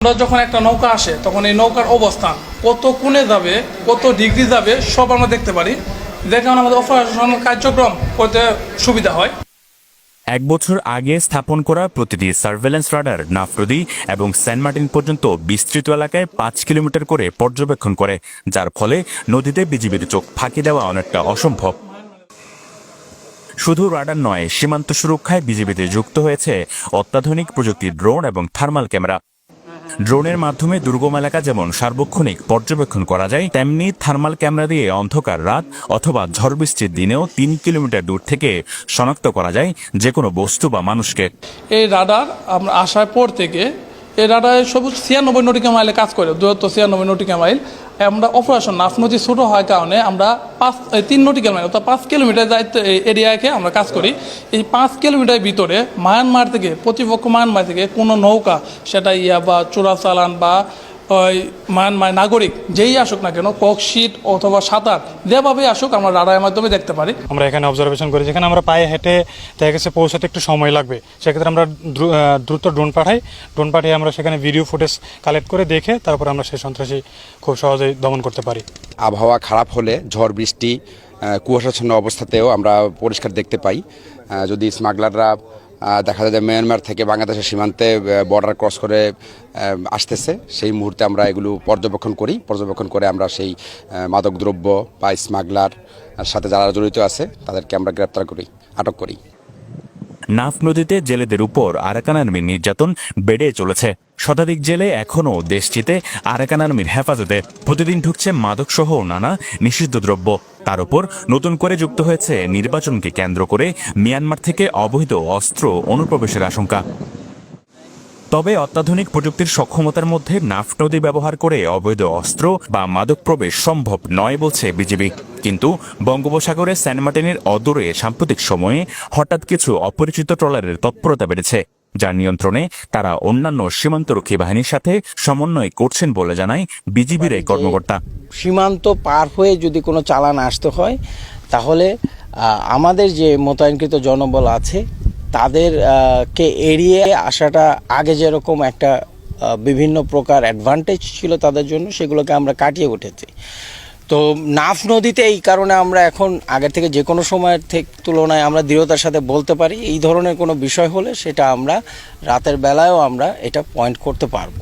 আমরা যখন একটা নৌকা আসে তখন এই নৌকার অবস্থান কত কোণে যাবে, কত ডিগ্রি যাবে সব আমরা দেখতে পারি, দেখে আমাদের অপারেশন কার্যক্রম করতে সুবিধা হয়। 1 বছর আগে স্থাপন করা প্রতিটি সার্ভেলেন্স রাডার নাফ নদী এবং সেন্ট মার্টিন পর্যন্ত বিস্তৃত এলাকায় 5 কিলোমিটার করে পর্যবেক্ষণ করে, যার ফলে নদীতে বিজিবির চোখ ফাঁকি দেওয়া অনেকটা অসম্ভব। শুধু রাডার নয়, সীমান্ত সুরক্ষায় বিজিবিতে যুক্ত হয়েছে অত্যাধুনিক প্রযুক্তির ড্রোন এবং থার্মাল ক্যামেরা। ড্রোনের মাধ্যমে দুর্গম এলাকা যেমন সার্বক্ষণিক পর্যবেক্ষণ করা যায়, তেমনি থার্মাল ক্যামেরা দিয়ে অন্ধকার রাত অথবা ঝড় বৃষ্টির দিনেও 3 কিলোমিটার দূর থেকে শনাক্ত করা যায় যে কোনো বস্তু বা মানুষকে। এই রাডার আমরা আসার পর থেকে এই রাডার সবুজ 96 নটিক্যাল মাইলে কাজ করে, দূরত্ব 96 নটিক্যাল মাইল। আমরা অপারেশন নাফ নদী ছোট হওয়ার কারণে আমরা 3 নটিক্যাল মাইল অর্থাৎ 5 কিলোমিটার দায়িত্ব এরিয়াকে আমরা কাজ করি। এই 5 কিলোমিটার ভিতরে মায়ানমার থেকে, প্রতিপক্ষ মায়ানমার থেকে কোনো নৌকা, সেটা বা চোরাচালান বা ওই মায়ানমার নাগরিক যেই আসুক না কেন, ককশিট অথবা সাঁতার যেভাবে আসুক আমরা রাডারের মাধ্যমে দেখতে পারি। আমরা এখানে অবজারভেশন করি, যেখানে আমরা পায়ে হেঁটে দেখা গেছে পৌঁছাতে একটু সময় লাগবে, সেক্ষেত্রে আমরা দ্রুত ড্রোন পাঠিয়ে আমরা সেখানে ভিডিও ফুটেজ কালেক্ট করে দেখে তারপর আমরা সেই সন্ত্রাসী খুব সহজেই দমন করতে পারি। আবহাওয়া খারাপ হলে, ঝড় বৃষ্টি কুয়াশাচ্ছন্ন অবস্থাতেও আমরা পরিষ্কার দেখতে পাই। যদি স্মাগলাররা দেখা যায় যে মায়ানমার থেকে বাংলাদেশের সীমান্তে বর্ডার ক্রস করে আসতেছে, সেই মুহূর্তে আমরা এগুলো পর্যবেক্ষণ করে আমরা সেই মাদকদ্রব্য বা স্মাগলার সাথে যারা জড়িত আছে তাদেরকে আমরা গ্রেপ্তার করি, আটক করি। নাফ নদীতে জেলেদের উপর আরাকান আর্মির নির্যাতন বেড়ে চলেছে। শতাধিক জেলে এখনও দেশটিতে আরাকান আর্মির হেফাজতে। প্রতিদিন ঢুকছে মাদকসহ নানা নিষিদ্ধ দ্রব্য। তার উপর নতুন করে যুক্ত হয়েছে নির্বাচনকে কেন্দ্র করে মিয়ানমার থেকে অবৈধ অস্ত্র অনুপ্রবেশের আশঙ্কা। তবে অত্যাধুনিক প্রযুক্তির সক্ষমতার মধ্যে নাফ নদী ব্যবহার করে অবৈধ অস্ত্র বা মাদক প্রবেশ সম্ভব নয় বলছে বিজিবি। কিন্তু বঙ্গোপসাগরে সেন্ট মার্টিনের অদূরে সাম্প্রতিক সময়ে হঠাৎ কিছু অপরিচিত ট্রলারের তৎপরতা বেড়েছে, যার নিয়ন্ত্রণে তারা অন্যান্য সীমান্তরক্ষী বাহিনীর সাথে সমন্বয় করছেন বলে জানায় বিজিবির এই কর্মকর্তা। সীমান্ত পার হয়ে যদি কোনো চালান আসতে হয় তাহলে আমাদের যে মোতায়েনকৃত জনবল আছে তাদেরকে এড়িয়ে আসাটা আগে যেরকম একটা বিভিন্ন প্রকার অ্যাডভান্টেজ ছিল তাদের জন্য, সেগুলোকে আমরা কাটিয়ে উঠেছি। তো নাফ নদীতে এই কারণে আমরা এখন আগের থেকে যে কোনো সময়ের থেকে তুলনায় আমরা দৃঢ়তার সাথে বলতে পারি এই ধরনের কোনো বিষয় হলে সেটা আমরা রাতের বেলায়ও আমরা এটা পয়েন্ট করতে পারবো।